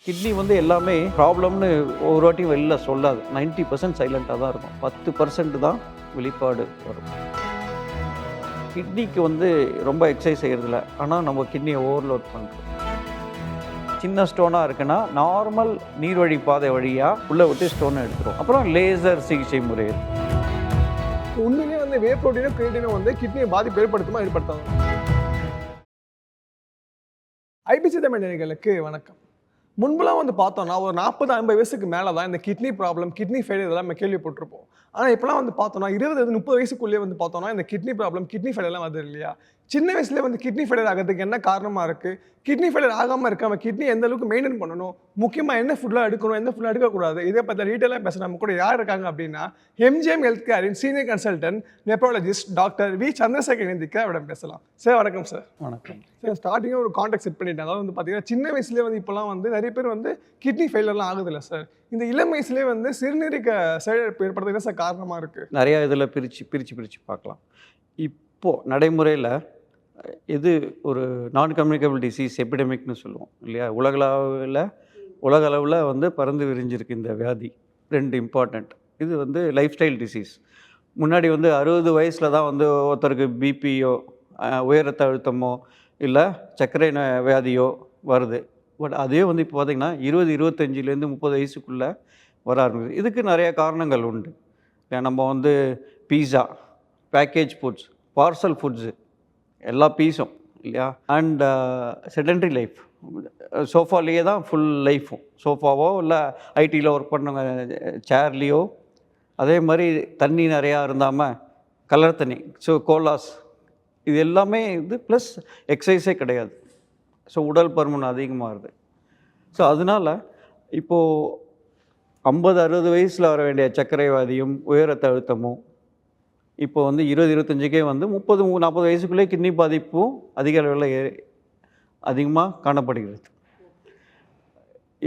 Kidney வந்து எல்லாமே ப்ராப்ளம்னு ஒரு வாட்டியும் வெளில சொல்லாது. 90% சைலண்ட்டாக தான் இருக்கும். 10% தான் வெளிப்பாடு வரும். கிட்னிக்கு வந்து ரொம்ப எக்ஸசைஸ் செய்கிறதில்ல, ஆனால் நம்ம கிட்னியை ஓவர்லோட் பண்ணுறோம். சின்ன ஸ்டோனாக இருக்குன்னா நார்மல் நீர்வழி பாதை வழியாக உள்ளே விட்டு ஸ்டோனை எடுத்துரும். அப்புறம் லேசர் சிகிச்சை முறை இருக்கு. உண்மையிலேயே வந்து வே ப்ரோட்டீனும் கிரியேட்டினும் வந்து கிட்னியை பாதிப்பு ஏற்படுத்துமா ஏற்படுத்தாங்க? ஐபிசி தமிழ் நேயர்களுக்கு வணக்கம். முன்பெல்லாம் வந்து பார்த்தோம்னா ஒரு 40-50 வயசுக்கு மேலே தான் இந்த கிட்னி ப்ராப்ளம், கிட்னி ஃபெயிலியர் இதெல்லாம் நம்ம கேள்விப்பட்டிருப்போம். ஆனால் இப்போலாம் வந்து பார்த்தோம்னா 20-30 வயசுக்குள்ளேயே வந்து பார்த்தோம்னா இந்த கிட்னி ப்ராப்ளம், கிட்னி ஃபெயிலியர்லாம் வருது இல்லையா? சின்ன வயசுலேயே வந்து கிட்னி ஃபெயிலியர் ஆகிறதுக்கு என்ன காரணமாக இருக்குது? கிட்னி ஃபெயிலியர் ஆகாமல் இருக்க நம்ம கிட்னி எந்த அளவுக்கு மெயின்டைன் பண்ணணும், முக்கியமாக என்ன ஃபுட்லாம் எடுக்கணும், எந்த ஃபுட்லாம் எடுக்கக்கூடாது, இதை பற்றி டீட்டெயிலாக பேச நம்ம கூட யார் இருக்காங்க அப்படின்னா எம்ஜிஎம் ஹெல்த் கேரின் senior consultant nephrologist doctor V Chandrasekar இந்திக்க அவரிடம் பேசலாம். சார் வணக்கம் சார். வணக்கம் சார், ஸ்டார்டிங்காக ஒரு கான்டாக்ட் செட் பண்ணிட்டேன். அதாவது வந்து பார்த்தீங்கன்னா சின்ன வயசுலேயே வந்து இப்போலாம் வந்து நிறைய பேர் வந்து கிட்னி ஃபெயிலியர்லாம் ஆகுதில்ல சார். இந்த இளம் வயசுலேயே வந்து சிறுநீரக செயலிழப்பு ஏற்படுறதுக்கு என்ன சார் காரணமாக இருக்குது? நிறையா இதில் பிரித்து பார்க்கலாம். இப்போது நடைமுறையில் இது ஒரு நான் கம்யூனிகபிள் டிசீஸ் எபிடமிக்னு சொல்லுவோம் இல்லையா? உலக அளவில் வந்து பறந்து விரிஞ்சிருக்கு இந்த வியாதி. 2 இம்பார்ட்டண்ட். இது வந்து லைஃப் ஸ்டைல் டிசீஸ். முன்னாடி வந்து 60 வயசில் தான் வந்து ஒருத்தருக்கு பிபியோ, உயர் ரத்த அழுத்தமோ இல்லை சர்க்கரை வியாதியோ வருது. பட் அதே வந்து இப்போ பார்த்திங்கன்னா 20-25லேருந்து 30 வயசுக்குள்ளே வர ஆரம்பிக்குது. இதுக்கு நிறைய காரணங்கள் உண்டு. நம்ம வந்து பீஸா, பேக்கேஜ் ஃபுட்ஸ், பார்சல் ஃபுட்ஸு, எல்லா பீஸும் இல்லையா? அண்ட் செடென்ட்ரி லைஃப், சோஃபாலேயே தான் ஃபுல் லைஃபும். சோஃபாவோ இல்லை ஐடியில் ஒர்க் பண்ணவங்க சேர்லேயோ. அதே மாதிரி தண்ணி நிறையா இருந்தாமல் கலர் தண்ணி, கோலாஸ், இது எல்லாமே இது ப்ளஸ் எக்ஸசைஸே கிடையாது. ஸோ உடல் பருமன் அதிகமாகுது. ஸோ அதனால் இப்போது 50-60 வயசில் வர வேண்டிய சர்க்கரை வியாதியும் உயர் ரத்த அழுத்தமும் இப்போ வந்து 20-25க்கே வந்து 30-40 வயசுக்குள்ளே கிட்னி பாதிப்பும் அதிக அளவில் அதிகமாக காணப்படுகிறது.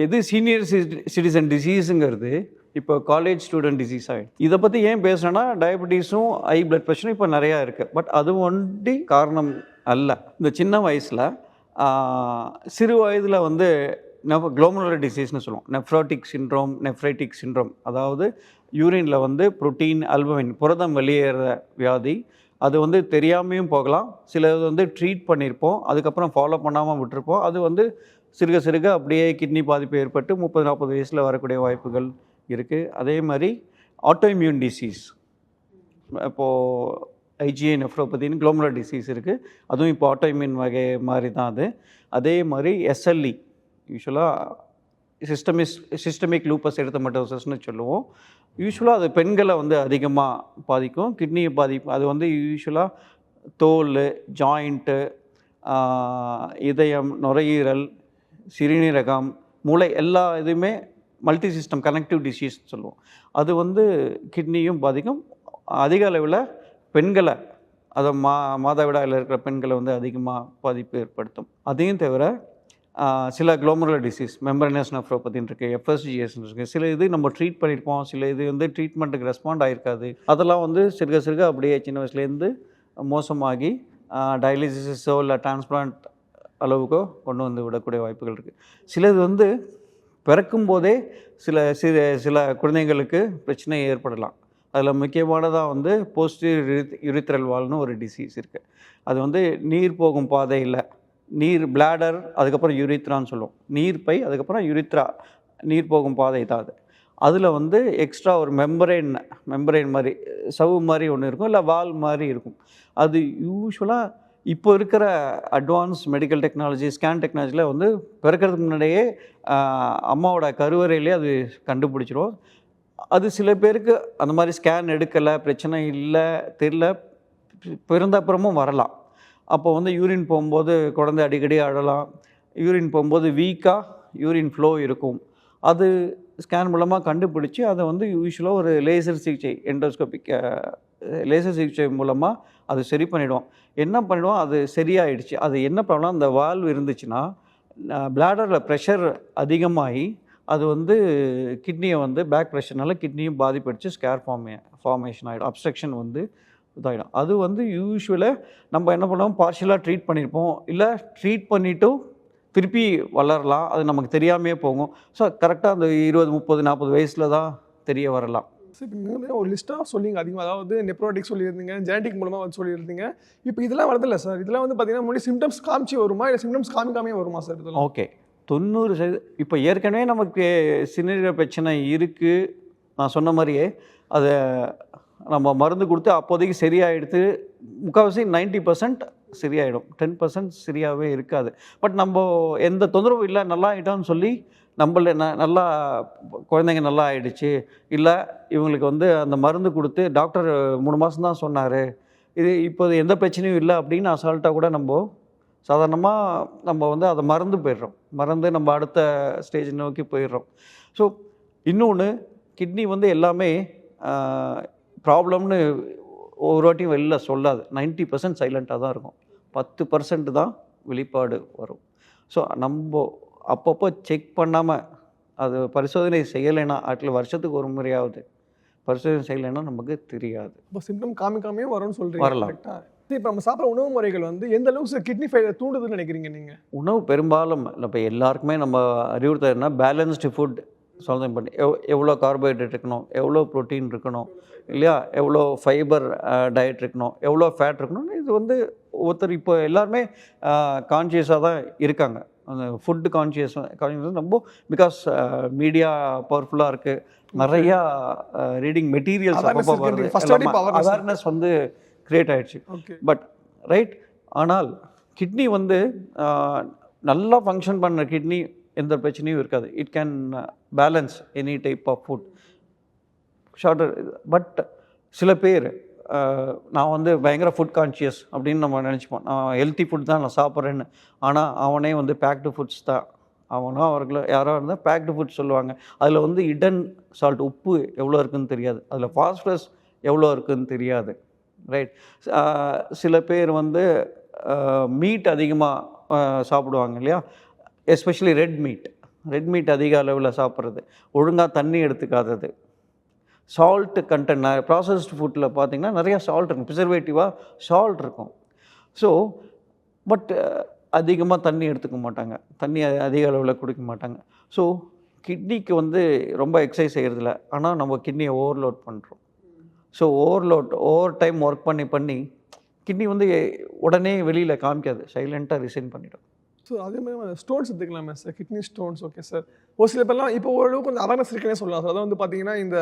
எது சீனியர் சிட்டிசன் டிசீஸுங்கிறது இப்போ காலேஜ் ஸ்டூடெண்ட் டிசீஸ் ஆகிடுது. இதை பற்றி ஏன் பேசுகிறேன்னா டயபெட்டிஸும் ஹை பிளட் ப்ரெஷரும் இப்போ நிறையா இருக்குது. பட் அது ஒண்டி காரணம் அல்ல. இந்த சின்ன வயசில் சிறு வயதில் வந்து குளோமருலர் டிசீஸ்னு சொல்லுவோம். நெஃப்ரைட்டிக் சிண்ட்ரோம், அதாவது யூரினில் வந்து புரோட்டீன், அல்புமின், புரதம் வெளியேற வியாதி. அது வந்து தெரியாமையும் போகலாம். சிலது வந்து ட்ரீட் பண்ணியிருப்போம், அதுக்கப்புறம் ஃபாலோ பண்ணாமல் விட்டுருப்போம். அது வந்து சிறுக அப்படியே கிட்னி பாதிப்பு ஏற்பட்டு 30-40 வயசில் வரக்கூடிய வாய்ப்புகள் இருக்குது. அதே மாதிரி ஆட்டோஇம்யூன் டிசீஸ், இப்போது ஐஜிஐ நெஃப்ரோபதின்னு குளோமருலர் டிசீஸ் இருக்குது. அதுவும் இப்போ ஆட்டோஇம்யூன் வகை மாதிரி தான் அது. அதே மாதிரி எஸ்எல்இ, யூஸ்வலாக சிஸ்டமிக் லூப்பஸ் எரித்தமெட்டோசிஸ்னு சொல்லுவோம். யூஸ்வலாக அது பெண்களை வந்து அதிகமாக பாதிக்கும். கிட்னியை பாதிக்கும். அது வந்து யூஸ்வலாக தோல், ஜாயிண்ட்டு, இதயம், நுரையீரல், சிறுநீரகம், மூளை, எல்லா இதுவுமே மல்டி சிஸ்டம் கனெக்டிவ் டிசீஸ் சொல்லுவோம். அது வந்து கிட்னியும் பாதிக்கும். அதிக அளவில் பெண்களை, அதை மாதவிடாயில் இருக்கிற பெண்களை வந்து அதிகமாக பாதிப்பு ஏற்படுத்தும். அதையும் தவிர சில குளோமருலர் டிசீஸ், மெம்பரனஸ் நெஃப்ரோபதின்னு இருக்குது, எஃப்எஸ்ஜிஎஸ்ன்னு இருக்குது. சில இது நம்ம ட்ரீட் பண்ணியிருப்போம், சில இது வந்து ட்ரீட்மெண்ட்டுக்கு ரெஸ்பாண்ட் ஆகிருக்காது. அதெல்லாம் வந்து சிறுக அப்படியே சின்ன வயசுலேருந்து மோசமாகி டயாலிசிஸோ இல்லை டிரான்ஸ்பிளான்ட் அளவுக்கோ கொண்டு வந்து விடக்கூடிய வாய்ப்புகள் இருக்குது. சிலது வந்து பிறக்கும் போதே சில குழந்தைங்களுக்கு பிரச்சனை ஏற்படலாம். அதில் முக்கியமானதாக வந்து போஸ்டீரியர் யூரித்ரல் வால்னு ஒரு டிசீஸ் இருக்குது. அது வந்து நீர் போகும் பாதையில், நீர் பிளாடர், அதுக்கப்புறம் யூரித்ரான்னு சொல்லுவோம். நீர் பை, அதுக்கப்புறம் யூரித்ரா, நீர் போகும் பாதை தான் அது. அதில் வந்து எக்ஸ்ட்ரா ஒரு மெம்பரேன் மாதிரி சவ்வு மாதிரி ஒன்று இருக்கும், இல்லை வால் மாதிரி இருக்கும். அது யூஸ்வலாக இப்போ இருக்கிற அட்வான்ஸ் மெடிக்கல் டெக்னாலஜி, ஸ்கேன் டெக்னாலஜியில் வந்து பிறக்கிறதுக்கு முன்னாடியே அம்மாவோட கருவறையிலே அது கண்டுபிடிச்சிரும். அது சில பேருக்கு அந்த மாதிரி ஸ்கேன் எடுக்கலை, பிரச்சனை இல்லை, தெரியல, பிறந்த அப்புறமும் வரலாம். அப்போ வந்து யூரின் போகும்போது குழந்தை அடிக்கடி அழலாம். யூரின் போகும்போது வீக்காக யூரின் ஃப்ளோ இருக்கும். அது ஸ்கேன் மூலமாக கண்டுபிடிச்சி அதை வந்து யூஸ்வலாக ஒரு லேசர் சிகிச்சை, எண்டோஸ்கோபிக் லேசர் சிகிச்சை மூலமாக அது சரி பண்ணிவிடுவோம். என்ன பண்ணிவிடுவோம், அது சரியாயிடுச்சு. அது என்ன ப்ராப்ளம், அந்த வால்வ் இருந்துச்சுன்னா பிளாடரில் ப்ரெஷர் அதிகமாகி அது வந்து கிட்னியை வந்து பேக் ப்ரெஷர்னால கிட்னியும் பாதிப்படிச்சு ஸ்கேர் ஃபார்மேஷன் ஆகிடும், அப்ஸ்ட்ரக்ஷன் வந்து இதாகிடும். அது வந்து யூஸ்வலாக நம்ம என்ன பண்ணுவோம், பார்ஷியலாக ட்ரீட் பண்ணியிருப்போம், இல்லை ட்ரீட் பண்ணிவிட்டும் திருப்பி வளரலாம், அது நமக்கு தெரியாமையே போகும். ஸோ கரெக்டாக அந்த 20, 30, 40 வயசில் தான் தெரிய வரலாம். ஸோ இப்போ நீங்கள் ஒரு லிஸ்ட்டாக சொல்லிங்க அதிகமாக, அதாவது நெப்ரோட்டிக் சொல்லியிருந்தீங்க, ஜெனடிக் மூலமாக வந்து சொல்லியிருந்தீங்க. இப்போ இதெல்லாம் வருதில்ல சார், இதெல்லாம் வந்து பார்த்தீங்கன்னா முன்னாடி சிம்டம்ஸ் காமிச்சு வருமா, இல்லை சிம்டம்ஸ் காமிக்காமே வருமா சார் இதெல்லாம்? ஓகே, 90% இப்போ ஏற்கனவே நமக்கு சிறுநீரக பிரச்சனை இருக்குது, நான் சொன்ன மாதிரியே அதை நம்ம மருந்து கொடுத்து அப்போதைக்கு சரியாயிடுத்து. முக்கால்வாசி 90% சரியாயிடும், 10% சரியாகவே இருக்காது. பட் நம்ம எந்த தொந்தரவும் இல்லை, நல்லா ஆகிட்டோம்னு சொல்லி நம்மள நல்லா குழந்தைங்க நல்லா ஆயிடுச்சு, இல்லை இவங்களுக்கு வந்து அந்த மருந்து கொடுத்து டாக்டர் 3 மாதம் தான் சொன்னார், இது இப்போது எந்த பிரச்சனையும் இல்லை அப்படின்னு அசால்ட்டாக கூட நம்ம சாதாரணமாக நம்ம வந்து அதை மறந்து போயிடுறோம், மறந்து நம்ம அடுத்த ஸ்டேஜ் நோக்கி போயிடுறோம். ஸோ இன்னொன்று, கிட்னி வந்து எல்லாமே ப்ராப்ளம்னு ஒரு வாட்டியும் வெளில சொல்லாது. 90% சைலண்ட்டாக தான் இருக்கும், 10% தான் வெளிப்பாடு வரும். ஸோ நம்ம அப்பப்போ செக் பண்ணாமல் அது பரிசோதனை செய்யலைன்னா, அட்ல வருஷத்துக்கு ஒரு முறையாவது பரிசோதனை செய்யலைன்னா நமக்கு தெரியாது. இப்போ சிம்டம் காமிக்காமே வரும்னு சொல்கிறீங்க, வரலாம். கரெக்டாக? இப்போ நம்ம சாப்பிட்ற உணவு முறைகள் வந்து எந்த அளவுக்கு கிட்னி ஃபெயிலியர் தூண்டுதுன்னு நினைக்கிறீங்க நீங்கள்? உணவு பெரும்பாலும் இப்போ எல்லாருக்குமே நம்ம அறிவுறுத்தா பேலன்ஸ்டு ஃபுட் சொல்கிறேன் பண்ணி எவ்வளோ கார்போஹைட்ரேட் இருக்கணும், எவ்வளோ ப்ரோட்டீன் இருக்கணும் இல்லையா, எவ்வளோ ஃபைபர் டயட் இருக்கணும், எவ்வளோ ஃபேட் இருக்கணும். இது வந்து ஒருத்தர் இப்போ எல்லாருமே கான்ஷியஸாக தான் இருக்காங்க. அந்த ஃபுட்டு கான்ஷியஸ் ரொம்ப, பிகாஸ் மீடியா பவர்ஃபுல்லாக இருக்குது, நிறையா ரீடிங் மெட்டீரியல்ஸ் அப்பப்போ வருது, அவேர்னஸ் வந்து க்ரியேட் ஆகிடுச்சு. பட் ரைட், ஆனால் கிட்னி வந்து நல்லா ஃபங்க்ஷன் பண்ணுற கிட்னி எந்த பிரச்சனையும் இருக்காது. It can balance any type of food shorter. But சில பேர் நான் வந்து பயங்கர ஃபுட் கான்ஷியஸ் அப்படின்னு நம்ம நினச்சிப்போம், நான் ஹெல்த்தி ஃபுட் தான் நான் சாப்பிட்றேன்னு. ஆனால் அவனே வந்து பேக்டு ஃபுட்ஸ் தான், அவனோ அவர்களோ யாரோ இருந்தால் பேக்டு ஃபுட் சொல்லுவாங்க. அதில் வந்து இடன் சால்ட், உப்பு எவ்வளோ இருக்குதுன்னு தெரியாது, அதில் ஃபாஸ்பரஸ் எவ்வளோ இருக்குதுன்னு தெரியாது. ரைட். சில பேர் வந்து மீட் அதிகமாக சாப்பிடுவாங்க இல்லையா, எஸ்பெஷலி ரெட் மீட் அதிக அளவில் சாப்பிட்றது, ஒழுங்காக தண்ணி எடுத்துக்காதது, சால்ட்டு கண்டென்ட் ப்ராசஸ்டு ஃபுட்டில் பார்த்திங்கன்னா நிறையா சால்ட் இருக்கும், ப்ரிசர்வேட்டிவாக சால்ட் இருக்கும். ஸோ பட் அதிகமாக தண்ணி எடுத்துக்க மாட்டாங்க, தண்ணி அதிக அளவில் குடிக்க மாட்டாங்க. ஸோ கிட்னிக்கு வந்து ரொம்ப எக்ஸசைஸ் செய்கிறதில்ல, ஆனால் நம்ம கிட்னியை ஓவர்லோட் பண்ணுறோம். ஸோ ஓவர் டைம் ஒர்க் பண்ணி கிட்னி வந்து உடனே வெளியில் காமிக்காது, சைலண்ட்டாக ரிசைன் பண்ணிடும். ஸோ அதே மாதிரி ஸ்டோன்ஸ் எடுத்துக்கலாமே sir, kidney stones. Okay sir, ஒரு சில பேர்லாம் இப்போ ஓரளவுக்கு கொஞ்சம் அவேர்னஸ் இருக்குன்னே சொல்லலாம் சார். அதான் வந்து பார்த்தீங்கன்னா இந்த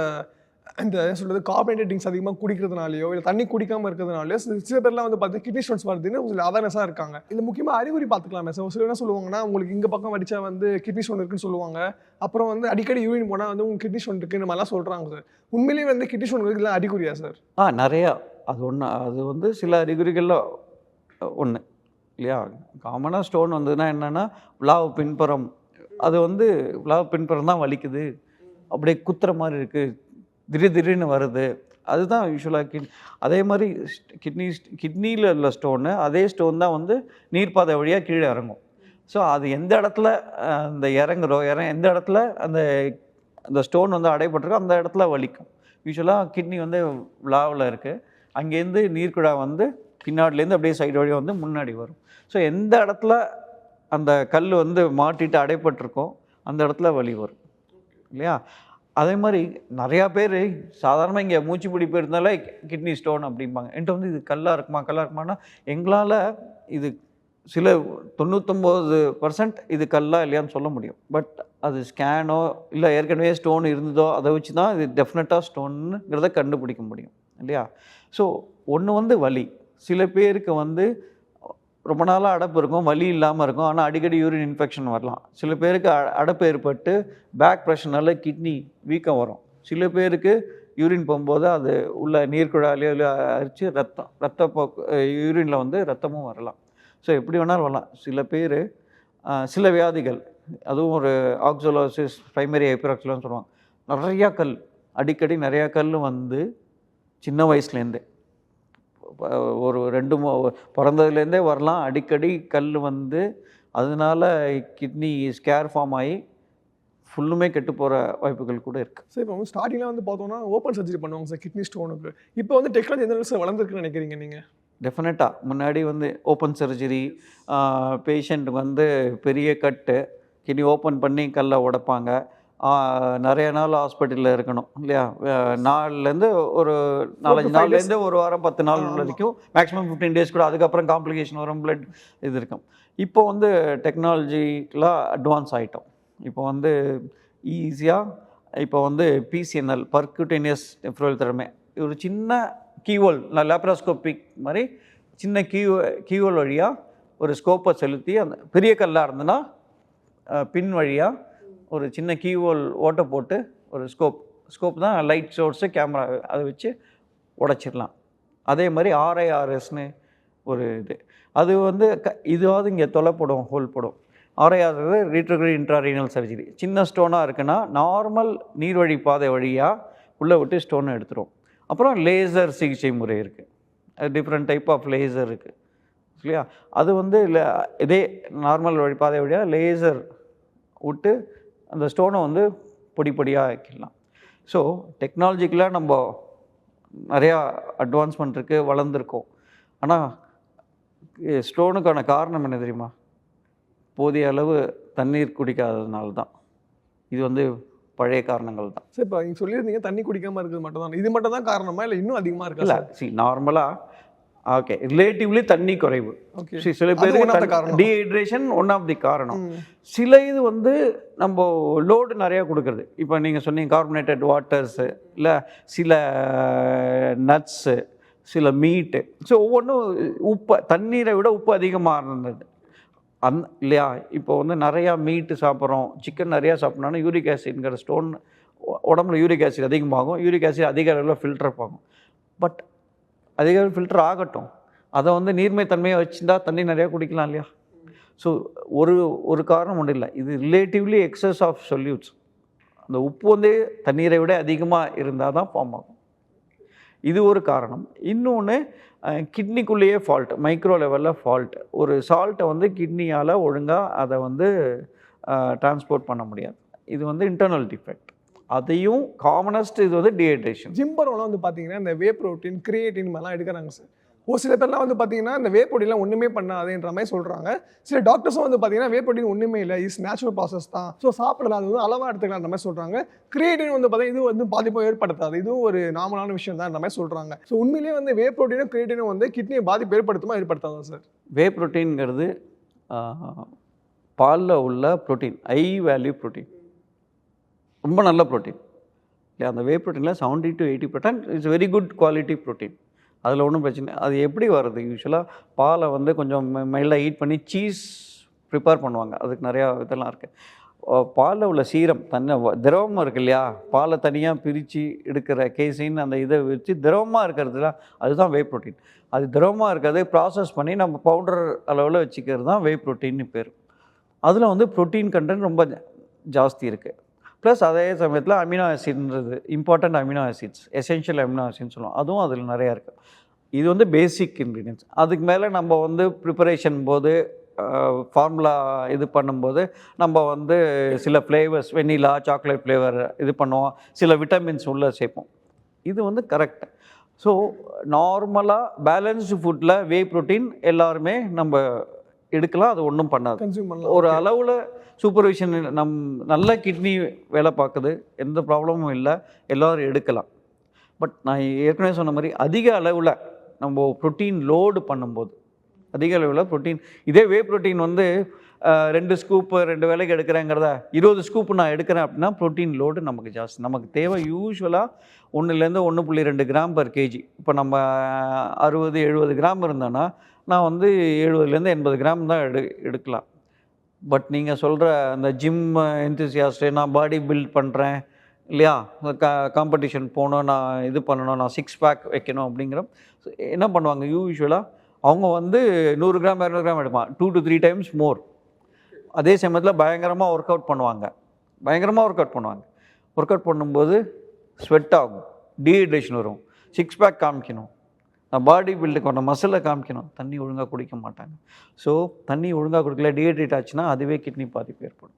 என்ன சொல்கிறது, கார்பனேட்டட் ட்ரிங்க்ஸ் அதிகமாக குடிக்கிறதுனாலையோ இல்லை தண்ணி குடிக்காமல் இருக்கிறதுனாலையோ சில பேர்லாம் வந்து பார்த்தீங்கன்னா கிட்னி ஸ்டோன்ஸ் வருதுன்னு ஒரு அவேர்னஸாக இருக்காங்க. இந்த முக்கியமாக அறிகுறி பார்த்துக்கலாமே சார். ஒரு சில என்ன சொல்லுவாங்கன்னா, உங்களுக்கு இங்கே பக்கம் வடிச்சா வந்து கிட்னி ஸ்டோன் இருக்குன்னு சொல்லுவாங்க. அப்புறம் வந்து அடிக்கடி யூரின் போனால் வந்து உங்களுக்கு கிட்னி ஸ்டோன் இருக்குன்னு மாதிரிலாம் சொல்கிறாங்க சார். உண்மையிலேயே வந்து கிட்னி ஸ்டோன் இருக்குல்ல அறிகுறியா சார்? நிறையா, அது வந்து சில அறிகுறிகளில் ஒன்று இல்லையா. காமனாக ஸ்டோன் வந்ததுன்னா என்னென்னா, விழாவு பின்புறம், அது வந்து விழாவு பின்புறம் தான் வலிக்குது, அப்படியே குத்துற மாதிரி இருக்குது, திடீர்னு வருது, அதுதான் யூஸ்வலாக அதே மாதிரி கிட்னியில் உள்ள ஸ்டோனு, அதே ஸ்டோன் தான் வந்து நீர்ப்பாதை வழியாக கீழே இறங்கும். ஸோ அது எந்த இடத்துல அந்த எந்த இடத்துல அந்த ஸ்டோன் வந்து அடைபட்டிருக்கோ அந்த இடத்துல வலிக்கும். யூஸ்வலாக கிட்னி வந்து விழாவில் இருக்குது, அங்கேருந்து நீர்க்குழா வந்து பின்னாடிலேருந்து அப்படியே சைடு வழியாக வந்து முன்னாடி வரும். ஸோ எந்த இடத்துல அந்த கல் வந்து மாட்டிட்டு அடைப்பட்டிருக்கோம் அந்த இடத்துல வலி வரும் இல்லையா. அதே மாதிரி நிறையா பேர் சாதாரணமாக இங்கே மூச்சு பிடிப்பு இருந்தாலே கிட்னி ஸ்டோன் அப்படிம்பாங்க. என்கிட்ட வந்து இது கல்லாக இருக்குமானா, எங்களால் இது சில 99% இது கல்லா இல்லையான்னு சொல்ல முடியும். பட் அது ஸ்கேனோ இல்லை ஏற்கனவே ஸ்டோன் இருந்ததோ அதை வச்சு தான் இது டெஃபினட்டாக ஸ்டோனுங்கிறத கண்டுபிடிக்க முடியும் இல்லையா. ஸோ ஒன்று வந்து வலி, சில பேருக்கு வந்து ரொம்ப நாளாக அடைப்பு இருக்கும், வலி இல்லாமல் இருக்கும், ஆனால் அடிக்கடி யூரின் இன்ஃபெக்ஷன் வரலாம். சில பேருக்கு அடைப்பு ஏற்பட்டு பேக் ப்ரெஷர்னால கிட்னி வீக்கம் வரும். சில பேருக்கு யூரின் போகும்போது அது உள்ள நீர்க்குழாயிலையோ இல்லை அரிச்சு யூரினில் வந்து ரத்தமும் வரலாம். ஸோ எப்படி வேணாலும் வரலாம். சில பேர் சில வியாதிகள், அதுவும் ஒரு ஆக்சோலோசிஸ், பிரைமரி ஹைப்பராக்சிஸ்னு சொல்லுவாங்க, அடிக்கடி நிறையா கல் வந்து சின்ன வயசுலேருந்தே ஒரு பிறந்ததுலேருந்தே வரலாம். அடிக்கடி கல் வந்து அதனால கிட்னி ஸ்கேர் ஃபார்ம் ஆகி ஃபுல்லுமே கெட்டு போகிற வாய்ப்புகள் கூட இருக்குது. சார் இப்போ வந்து ஸ்டார்டிங்கில் வந்து பார்த்தோம்னா ஓப்பன் சர்ஜரி பண்ணுவாங்க சார் கிட்னி ஸ்டோனுக்கு. இப்போ வந்து டெக்னாலஜி எந்த அளவுக்கு வளர்ந்துருக்குன்னு நினைக்கிறீங்க நீங்கள்? டெஃபினட்டாக முன்னாடி வந்து ஓப்பன் சர்ஜரி, பேஷண்ட் வந்து பெரிய கட்டு, கிட்னி ஓப்பன் பண்ணி கல்லை உடைப்பாங்க, நிறைய நாள் ஹாஸ்பிட்டலில் இருக்கணும் இல்லையா. நாள்லேருந்து ஒரு 4-5 நாள்லேருந்து ஒரு வாரம் 10 நாள் வரைக்கும், மேக்ஸிமம் 15 டேஸ் கூட. அதுக்கப்புறம் காம்ப்ளிகேஷன் வரும், பிளட் இது இருக்கும். இப்போ வந்து டெக்னாலஜிக்கெலாம் அட்வான்ஸ் ஆகிட்டோம். இப்போ வந்து ஈஸியாக இப்போ வந்து பிசிஎன்எல், பர்க்யூட்டேனியஸ் நெஃப்ரல் தெரமி, ஒரு சின்ன கீவோல், லேப்ராஸ்கோபிக் மாதிரி சின்ன கீவோல் வழியாக ஒரு ஸ்கோப்பை செலுத்தி, அந்த பெரிய கல்லாக இருந்ததுன்னா பின் வழியாக ஒரு சின்ன கீவோல் ஓட்டை போட்டு ஒரு ஸ்கோப் தான் லைட் சோர்ஸு, கேமரா, அதை வச்சு உடைச்சிடலாம். அதே மாதிரி ஆர்ஐஆர்எஸ்னு ஒரு அது வந்து இதுவாவது இங்கே தொலைப்படும், ஹோல் போடும். ஆர்ஐஆர்எஸ் ரீட்ரோகிரேட் இன்ட்ராரீனல் சர்ஜரி. சின்ன ஸ்டோனாக இருக்குன்னா நார்மல் நீர்வழி பாதை வழியாக உள்ளே விட்டு ஸ்டோனை எடுத்துரும். அப்புறம் லேசர் சிகிச்சை முறை இருக்குது, டிஃப்ரெண்ட் டைப் ஆஃப் லேசர் இருக்குது இல்லையா. அது வந்து இதே நார்மல் வழிபாதை வழியாக லேசர் விட்டு அந்த ஸ்டோனை வந்து பொடி பொடியாக ஆக்கிடலாம். ஸோ டெக்னாலஜிக்கலாக நம்ம நிறையா அட்வான்ஸ்மெண்ட் இருக்குது, வளர்ந்துருக்கோம். ஆனால் ஸ்டோனுக்கான காரணம் என்ன தெரியுமா? போதிய அளவு தண்ணீர் குடிக்காததுனால தான். இது வந்து பழைய காரணங்கள் தான். சார் இப்போ நீங்கள் சொல்லியிருந்தீங்க தண்ணி குடிக்காமல் இருக்கிறது மட்டும் தான், இது மட்டும் தான் காரணமா இல்லை இன்னும் அதிகமாக இருக்கா? இல்லை, நார்மலாக ஓகே, ரிலேட்டிவ்லி தண்ணி குறைவு. சில பேருக்கு டீஹைட்ரேஷன் ஒன் ஆஃப் தி காரணம். சில இது வந்து நம்ம லோடு நிறையா கொடுக்குறது. இப்போ நீங்கள் சொன்னீங்க கார்பனேட்டட் வாட்டர்ஸு, இல்லை சில நட்ஸு, சில மீட்டு. ஸோ ஒவ்வொன்றும் உப்பு, தண்ணீரை விட உப்பு அதிகமாக இருந்தது இல்லையா. இப்போ வந்து நிறையா மீட்டு சாப்பிட்றோம், சிக்கன் நிறையா சாப்பிட்றோன்னா யூரிக் ஆசிட்ங்கிற ஸ்டோன் உடம்புல யூரிக் ஆசிட் அதிகமாகும். யூரிக் ஆசிட் அதிக அளவில் ஃபில்டர் ஆகும். பட் அதிக ஃபில்டர் ஆகட்டும், அதை வந்து நீர்மை தன்மையை வச்சுருந்தா தண்ணி நிறையா குடிக்கலாம் இல்லையா. ஸோ ஒரு காரணம் ஒன்றும் இல்லை, இது ரிலேட்டிவ்லி எக்ஸஸ் ஆஃப் சொல்யூட்ஸ். அந்த உப்பு வந்து தண்ணீரை விட அதிகமாக இருந்தால் தான் ஃபார்ம் ஆகும். இது ஒரு காரணம். இன்னொன்று கிட்னிக்குள்ளேயே ஃபால்ட், மைக்ரோ லெவலில் ஃபால்ட். ஒரு சால்ட்டை வந்து கிட்னியால் ஒழுங்காக அதை வந்து டிரான்ஸ்போர்ட் பண்ண முடியாது. இது வந்து இன்டர்னல் டிஃபெக்ட். அதையும் காமனஸ்ட் இது வந்து டீஹைட்ரேஷன். ஜிம்பரோலாம் வந்து பார்த்தீங்கன்னா இந்த வே ப்ரோட்டீன், கிரியேட்டின் மாதிரிலாம் எடுக்கிறாங்க சார். ஒரு சில பேர்லாம் வந்து பார்த்தீங்கன்னா இந்த வே ப்ரோட்டீன்லாம் ஒன்றுமே பண்ணாதுன்ற மாதிரி சொல்கிறாங்க. சில டாக்டர்ஸும் வந்து பார்த்தீங்கன்னா வே ப்ரோட்டீன் ஒன்றுமே இல்லை, இஸ் நேச்சுரல் ப்ராசஸ் தான், ஸோ சாப்பிடலாம், அது வந்து அளவாக எடுத்துக்கலான்ற மாதிரி சொல்கிறாங்க. கிரியேட்டின் வந்து பார்த்தீங்கன்னா இது வந்து பாதிப்பை ஏற்படுத்தாது, இதுவும் ஒரு நார்மலான விஷயம் தான் மாதிரி சொல்கிறாங்க. ஸோ உண்மையிலேயே வந்து வே ப்ரோட்டீனும் கிரியேட்டினும் வந்து கிட்னியை பாதிப்பு ஏற்படுத்துமா ஏற்படுத்தாதா சார்? வே ப்ரோட்டீன்ங்கிறது பாலில் உள்ள ப்ரோட்டீன், ஹை வேல்யூ ப்ரோட்டீன், ரொம்ப நல்ல ப்ரோட்டீன் இல்லையா. அந்த வே ப்ரோட்டீனில் 70 to 80% it's very good quality protein. அதில் ஒன்றும் பிரச்சனை. அது எப்படி வருது? யூஸ்வலாக பாலை வந்து கொஞ்சம் மைல்டாக ஹீட் பண்ணி சீஸ் ப்ரிப்பேர் பண்ணுவாங்க. அதுக்கு நிறையா இதெல்லாம் இருக்குது. பாலில் உள்ள சீரம் திரவமாக இருக்குது இல்லையா, பாலை தனியாக பிரித்து எடுக்கிற கேசின் அந்த இதை வச்சு திரவமாக இருக்கிறதுல அதுதான் வே ப்ரோட்டீன். அது திரவமாக இருக்கிறது ப்ராசஸ் பண்ணி நம்ம பவுடர் அளவில் வச்சுக்கிறது தான் வே ப்ரோட்டீன்னு பேர். அதில் வந்து ப்ரோட்டீன் கண்டென்ட் ரொம்ப ஜாஸ்தி இருக்குது. ப்ளஸ் அதே சமயத்தில் அமினோ ஆசிட்ன்றது important amino acids, essential amino ஆசிட்னு சொல்லுவோம், அதுவும் அதில் நிறையா இருக்குது. இது வந்து பேசிக் இன்க்ரீடியன்ஸ். அதுக்கு மேலே நம்ம வந்து ப்ரிப்பரேஷன் போது ஃபார்முலா இது பண்ணும்போது நம்ம வந்து சில ஃப்ளேவர்ஸ், வெண்ணிலா, சாக்லேட் ஃப்ளேவர் இது பண்ணுவோம், சில விட்டமின்ஸ் உள்ளே சேர்ப்போம். இது வந்து கரெக்ட். ஸோ நார்மலாக பேலன்ஸ்டு ஃபுட்டில் வே ப்ரோட்டீன் எல்லாருமே நம்ம எடுக்கலாம், அது ஒன்றும் பண்ணாது. ஒரு அளவில் சூப்பர்விஷன், நல்ல கிட்னி வேலை பார்க்குது, எந்த ப்ராப்ளமும் இல்லை, எல்லோரும் எடுக்கலாம். பட் நான் ஏற்கனவே சொன்ன மாதிரி அதிக அளவில் நம்ம ப்ரோட்டீன் லோடு பண்ணும்போது, அதிக அளவில் ப்ரோட்டீன், இதே வே ப்ரோட்டீன் வந்து 2 ஸ்கூப்பு 2 வேலைக்கு எடுக்கிறேங்கிறத 20 ஸ்கூப்பு நான் எடுக்கிறேன் அப்படின்னா ப்ரோட்டீன் லோடு நமக்கு ஜாஸ்தி. நமக்கு தேவை யூஸ்வலாக 1லேருந்து 1.2 கிராம் பர் கேஜி. இப்போ நம்ம 60-70 கிராம் இருந்தோன்னா நான் வந்து 70லேருந்து 80 கிராம் தான் எடுக்கலாம். பட் நீங்கள் சொல்கிற அந்த ஜிம் என்தூசியாஸ்ட்டு, நான் பாடி பில்ட் பண்ணுறேன் இல்லையா, காம்படிஷன் போகணும், நான் இது பண்ணணும், நான் 6 பேக் வைக்கணும் அப்படிங்கிற என்ன பண்ணுவாங்க யூஸ்வலாக, அவங்க வந்து 100 கிராம் 200 கிராம் எடுப்பான், 2 to 3 times மோர். அதே சமயத்தில் பயங்கரமாக ஒர்க் அவுட் பண்ணுவாங்க. ஒர்க் அவுட் பண்ணும்போது ஸ்வெட் ஆகும், டீஹைட்ரேஷன் வரும், 6 பேக் காமிக்கணும், நான் பாடி பில்டுக்கு வர மசிலை காமிக்கணும், தண்ணி ஒழுங்காக குடிக்க மாட்டாங்க. ஸோ தண்ணி ஒழுங்காக குடிக்கல, டீஹைட்ரேட் ஆச்சுன்னா அதுவே கிட்னி பாதிப்பு ஏற்படும்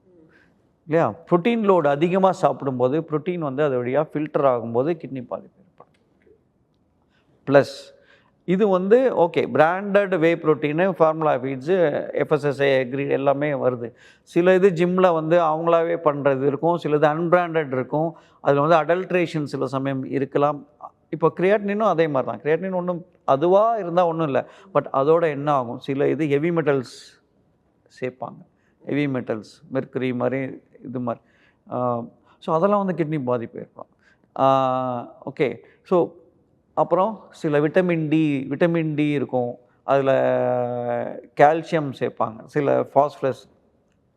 இல்லையா. ப்ரோட்டீன் லோடு அதிகமாக சாப்பிடும்போது ப்ரோட்டீன் வந்து அது வழியாக ஃபில்டர் ஆகும்போது கிட்னி பாதிப்பு ஏற்படும். ப்ளஸ் இது வந்து okay branded whey protein formula feeds FSSAI அக்ரி எல்லாமே வருது. சில இது ஜிம்மில் வந்து அவங்களாவே பண்ணுறது இருக்கும், சிலது அன்பிராண்டட் இருக்கும். அதில் வந்து அடல்ட்ரேஷன் சில சமயம் இருக்கலாம். இப்போ கிரியாட்டினும் அதே மாதிரி தான். கிரியாட்டின் ஒன்றும் அதுவாக இருந்தால் ஒன்றும் இல்லை, பட் அதோட என்ன ஆகும், சில இது ஹெவி மெட்டல்ஸ் சேர்ப்பாங்க. ஹெவி மெட்டல்ஸ் மெர்க்குரி மாதிரி இது மாதிரி. ஸோ அதெல்லாம் வந்து கிட்னி பாதிப்பு ஏற்படும். ஓகே. ஸோ அப்புறம் சில விட்டமின் டி இருக்கும், அதில் கால்சியம் சேர்ப்பாங்க, சில ஃபாஸ்பரஸ்,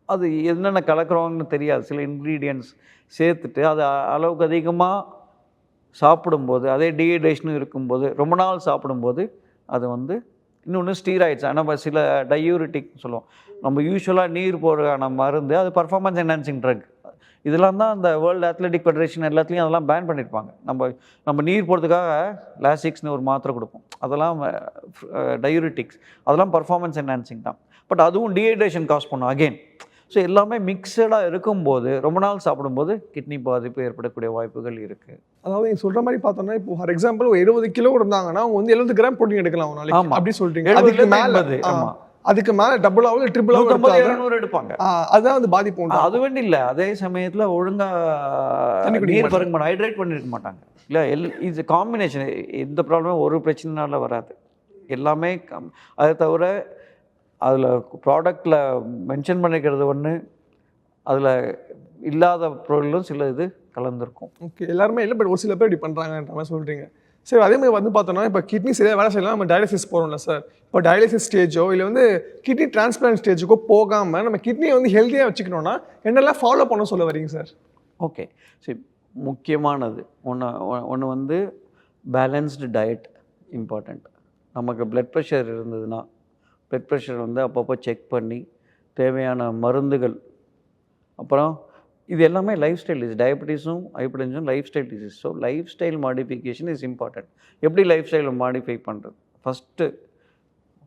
அது என்னென்ன கலக்குறோங்கன்னு தெரியாது. சில இன்க்ரீடியன்ட்ஸ் சேர்த்துட்டு அது அளவுக்கு அதிகமாக சாப்பிடும்போது, அதே டீஹைட்ரேஷனும் இருக்கும்போது, ரொம்ப நாள் சாப்பிடும்போது அது வந்து இன்னொன்று ஸ்டீராய்ட்ஸ். நம்ம சில டயூரிட்டிக் சொல்லுவோம், நம்ம யூஸ்வலாக நீர் போடுறதுக்கான மருந்து, அது பர்ஃபார்மன்ஸ் என்ஹான்சிங் ட்ரக். இதெல்லாம் தான் அந்த வேர்ல்டு அத்லெட்டிக் ஃபெடரேஷன் எல்லாத்துலேயும் அதெல்லாம் பேன் பண்ணியிருப்பாங்க. நம்ம நீர் போடுறதுக்காக லாசிக்ஸ்னு ஒரு மாத்திரை கொடுப்போம், அதெல்லாம் டயூரிட்டிக்ஸ், அதெல்லாம் பர்ஃபார்மன்ஸ் என்ஹான்சிங் தான். பட் அதுவும் டீஹைட்ரேஷன் காஸ் பண்ணும் அகெயின். ஸோ எல்லாமே மிக்சடாக இருக்கும்போது ரொம்ப நாள் சாப்பிடும்போது கிட்னி பாதிப்பு ஏற்படக்கூடிய வாய்ப்புகள் இருக்குது. அதாவது நீங்கள் சொல்கிற மாதிரி பார்த்தோம்னா, இப்போ ஃபார் எக்ஸாம்பிள் ஒரு 70 கிலோ இருந்தாங்கன்னா அவங்க வந்து 70 கிராம் ப்ரோட்டீன் எடுக்கலாம் ஒரு நாளைக்கு. ஆமாம், அப்படி சொல்கிறீங்க. அதுக்கு மேலே ஆமாம், அதுக்கு மேலே டபுளாகவும் ட்ரிபிளாகவும் 200 எடுப்பாங்க. அதுதான் வந்து பாதிப்பு உண்டு. அது வேண்டி இல்லை, அதே சமயத்தில் ஒழுங்காக நீர் பருங்க மாட்டாங்க, ஹைட்ரேட் பண்ணியிருக்க மாட்டாங்க. இல்லை இது காம்பினேஷன். எந்த ப்ராப்ளமும் ஒரு பிரச்சனைனால வராது, எல்லாமே அதை தவிர அதில் ப்ராடக்டில் மென்ஷன் பண்ணிக்கிறது ஒன்று, அதில் இல்லாத பொருளும் சில இது கலந்துருக்கும். ஓகே, எல்லாருமே இல்லை, பட் ஒரு சில பேர் இப்படி பண்ணுறாங்கன்ற மாதிரி சொல்கிறீங்க. சரி, அதே மாதிரி வந்து பார்த்தோம்னா இப்போ கிட்னி சரியாக வேலை செய்யலாம், நம்ம டயாலிசிஸ் போகிறோம்ல சார். இப்போ டயாலிசிஸ் ஸ்டேஜோ இல்லை வந்து கிட்னி டிரான்ஸ்பிளான்ட் ஸ்டேஜுக்கோ போகாமல் நம்ம கிட்னியை வந்து ஹெல்த்தியாக வச்சுக்கணும்னா என்னெல்லாம் ஃபாலோ பண்ண சொல்ல வரீங்க சார்? ஓகே, சரி, முக்கியமானது ஒன்று வந்து பேலன்ஸ்டு டயட் இம்பார்ட்டண்ட். நமக்கு பிளட் ப்ரெஷர் இருந்ததுன்னா பிளட் ப்ரெஷர் வந்து அப்பப்போ செக் பண்ணி தேவையான மருந்துகள், அப்புறம் இது எல்லாமே லைஃப் ஸ்டைல் டிசீஸ். டயபெட்டிஸும் ஹைப்பர்டென்ஷனும் lifestyle disease. So lifestyle modification is important. எப்படி லைஃப் ஸ்டைலை மாடிஃபை பண்ணுறது?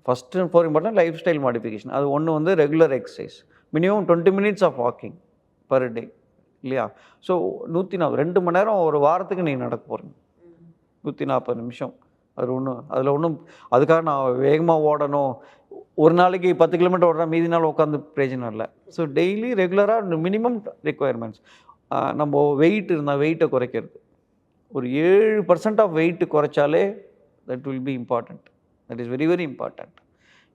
First for important lifestyle modification. அது ஒன்று வந்து regular exercise, minimum 20 minutes of walking per day, இல்லையா? ஸோ 140 2 மணி நேரம் ஒரு வாரத்துக்கு நீங்கள் நடக்க போகிறீங்க, 140 நிமிஷம். அதில் ஒன்றும் அதுக்காக நான் வேகமாக ஓடணும், ஒரு நாளைக்கு 10 கிலோமீட்டர் ஓடுறா மீதி நாள் உட்காந்து பிரயோஜனம் இல்லை. ஸோ டெய்லி ரெகுலராக மினிமம் ரெக்குவயர்மெண்ட்ஸ். நம்ம வெயிட் இருந்தால் வெயிட்டை குறைக்கிறது, ஒரு 7% ஆஃப் வெயிட்டு குறைச்சாலே that will be important. That is very very important.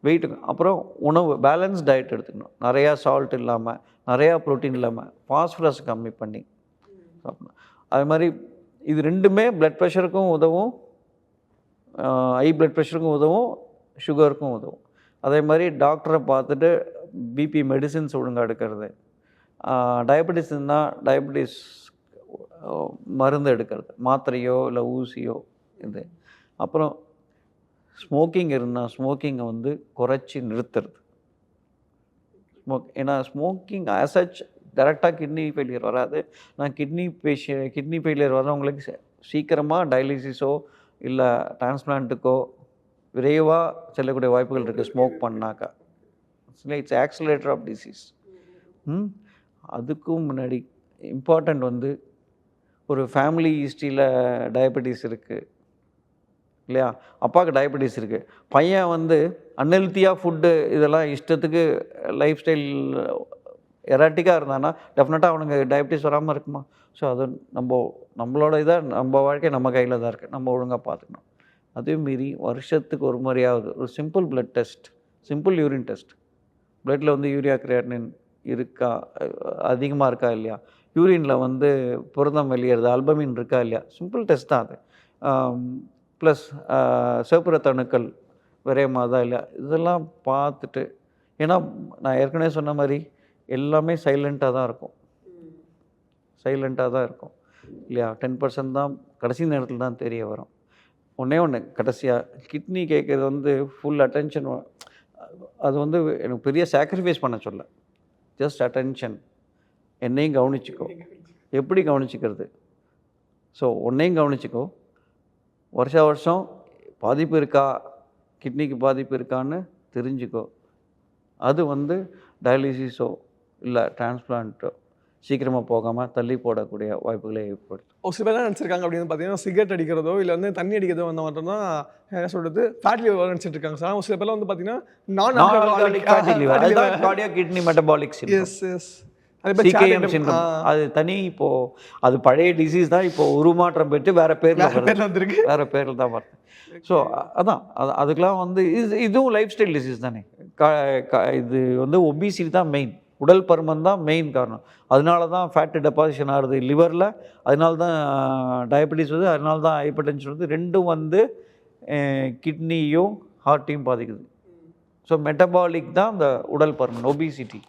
Weight. அப்புறம் உணவு பேலன்ஸ் டயட் எடுத்துக்கணும், நிறையா சால்ட் இல்லாமல், நிறையா ப்ரோட்டீன் இல்லாமல், ஃபாஸ்பரஸ் கம்மி பண்ணி சாப்பிடணும். அது மாதிரி இது ரெண்டுமே பிளட் ப்ரெஷருக்கும் உதவும், ஹை பிளட் ப்ரெஷருக்கும் உதவும், சுகருக்கும் உதவும். அதே மாதிரி டாக்டரை பார்த்துட்டு பிபி மெடிசின்ஸ் ஒழுங்காக எடுக்கிறது, டயபெட்டிஸ் இருந்தால் டயபெட்டிஸ் மருந்து எடுக்கிறது, மாத்திரையோ இல்லை ஊசியோ இது. அப்புறம் ஸ்மோக்கிங் இருந்தால் ஸ்மோக்கிங்கை வந்து குறைச்சி நிறுத்துறது. ஏன்னா ஸ்மோக்கிங் ஆசச் டைரெக்டாக கிட்னி ஃபெயிலியர் வராது. நான் கிட்னி ஃபெயிலியர் வரவங்களுக்கு சீக்கிரமாக டயாலிசிஸோ இல்லை டிரான்ஸ்பிளான்ட்டுக்கோ விரைவாக செல்லக்கூடிய வாய்ப்புகள் இருக்குது ஸ்மோக் பண்ணாக்கா. It's accelerator of disease. அதுக்கும் முன்னாடி இம்பார்ட்டண்ட் வந்து ஒரு ஃபேமிலி ஹிஸ்ட்ரியில் டயபெட்டிஸ் இருக்குது, இல்லையா? அப்பாவுக்கு டயபெட்டிஸ் இருக்குது, பையன் வந்து அன்ஹெல்த்தியாக ஃபுட்டு இதெல்லாம் இஷ்டத்துக்கு லைஃப் ஸ்டைல் எராட்டிக்காக இருந்தான்னா டெஃபினட்டாக அவனுக்கு டயபெட்டிஸ் வராமல் இருக்குமா? ஸோ அது நம்மளோட இதாக நம்ம வாழ்க்கை நம்ம கையில் தான் இருக்குது, நம்ம ஒழுங்காக பார்த்துக்கணும். அதே மீறி வருஷத்துக்கு ஒரு முறையாவது ஒரு simple blood test, simple urine test, பிளட்டில் வந்து யூரியா கிரியாட்டினின் இருக்கா, அதிகமாக இருக்கா இல்லையா, யூரினில் வந்து புரதம் வெளியேறது, அல்பமின் இருக்கா இல்லையா, சிம்பிள் டெஸ்ட் தான் அது. ப்ளஸ் சிவப்பு ரத்த அணுக்கள் விரையமாதா இல்லையா, இதெல்லாம் பார்த்துட்டு. ஏன்னா நான் ஏற்கனவே சொன்ன மாதிரி எல்லாமே சைலண்ட்டாக தான் இருக்கும், இல்லையா? 10% தான் கடைசி நேரத்தில் தான் தெரிய வரும். ஒன்று கடைசியாக கிட்னி கேட்குறது வந்து ஃபுல் அட்டென்ஷன். அது வந்து எனக்கு பெரிய சாக்ரிஃபைஸ் பண்ண சொல்ல, ஜஸ்ட் அட்டென்ஷன். என்னையும் கவனிச்சிக்கோ. எப்படி கவனிச்சிக்கிறது? ஸோ உன்னையும் கவனிச்சிக்கோ, வருஷம் பாதிப்பு இருக்கா, கிட்னிக்கு பாதிப்பு இருக்கான்னு தெரிஞ்சுக்கோ. அது வந்து டயாலிசிஸோ இல்லை டிரான்ஸ்பிளான்ட்டோ சீக்கிரமாக போகாமல் தள்ளி போடக்கூடிய வாய்ப்புகளை ஏற்படுத்தும். ஒரு சில பேர் என்ன நினச்சிருக்காங்க அப்படின்னு பார்த்தீங்கன்னா சிகரெட் அடிக்கிறதோ இல்லை வந்து தண்ணி அடிக்கிறதோ வந்து மட்டும் தான் என்ன சொல்கிறது ஃபேட் லிவர் நினச்சிட்டு இருக்காங்க சார். ஒரு சில பேர்லாம் வந்து பார்த்தீங்கன்னா Non-alcoholic fatty liver. அதுதான் cardiac kidney metabolic syndrome. Yes yes அதே மாதிரி CKM syndrome. அது தனி இப்போ அது பழைய டிசீஸ் தான், இப்போ உருமாற்றம் பெற்று வேற பேர்ல வருது. வந்துருக்கு. வேற பேர்ல தான் வருது. ஸோ அதான் அதுக்கெல்லாம் வந்து இதுவும் லைஃப் ஸ்டைல் டிசீஸ் தானே. இது வந்து ஒபிசிட்டி தான் மெயின், உடல் பருமன் தான் மெயின் காரணம். அதனால தான் ஃபேட்டு டெபாசிஷன் ஆகுது லிவரில், அதனால தான் டயபெட்டிஸ் வருது, அதனால தான் ஹைப்பர் டென்ஷன் வருது. ரெண்டும் வந்து கிட்னியும் ஹார்ட்டையும் பாதிக்குது. ஸோ மெட்டபாலிக் தான் அந்த உடல் பருமன், ஒபிசிட்டி.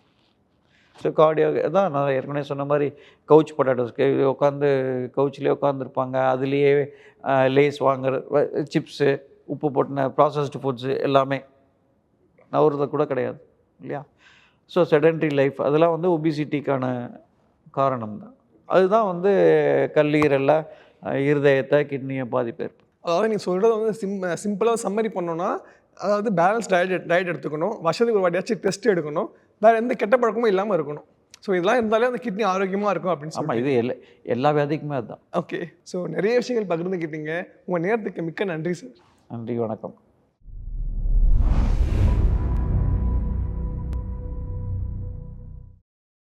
ஸோ கார்டியோ தான் நான் ஏற்கனவே சொன்ன மாதிரி கவுச் பொட்டாட்டோஸ் உட்காந்து கவுச்சிலே உட்காந்துருப்பாங்க, அதுலேயே லேஸ் வாங்குற சிப்ஸு உப்பு போட்டின ப்ராசஸ்டு ஃபுட்ஸு எல்லாமே நவர்றது கூட கிடையாது இல்லையா. ஸோ செடென்ட்ரி லைஃப் அதெல்லாம் வந்து ஒபிசிட்டிக்கான காரணம் தான். அதுதான் வந்து கல்லீரலில் இருதயத்தை கிட்னியை பாதிப்பு ஏற்படும். அதாவது நீங்கள் சொல்கிறது வந்து சிம்பிளாக சம்மரி பண்ணோன்னா, அதாவது பேலன்ஸ் டயட் எடுத்துக்கணும், வருஷத்துக்கு ஒரு வாட்டியாச்சும் டெஸ்ட் எடுக்கணும், வேறு எந்த கெட்ட பழக்கமும் இல்லாமல் இருக்கணும். ஸோ இதெல்லாம் இருந்தாலே அந்த கிட்னி ஆரோக்கியமாக இருக்கும் அப்படின்னு ஆமாம், இது எல்லா வியாதிக்குமே அதுதான். ஓகே. ஸோ நிறைய விஷயங்கள் பகிர்ந்துக்கிட்டீங்க. உங்கள் நேரத்துக்கு மிக்க நன்றி சார். நன்றி, வணக்கம்.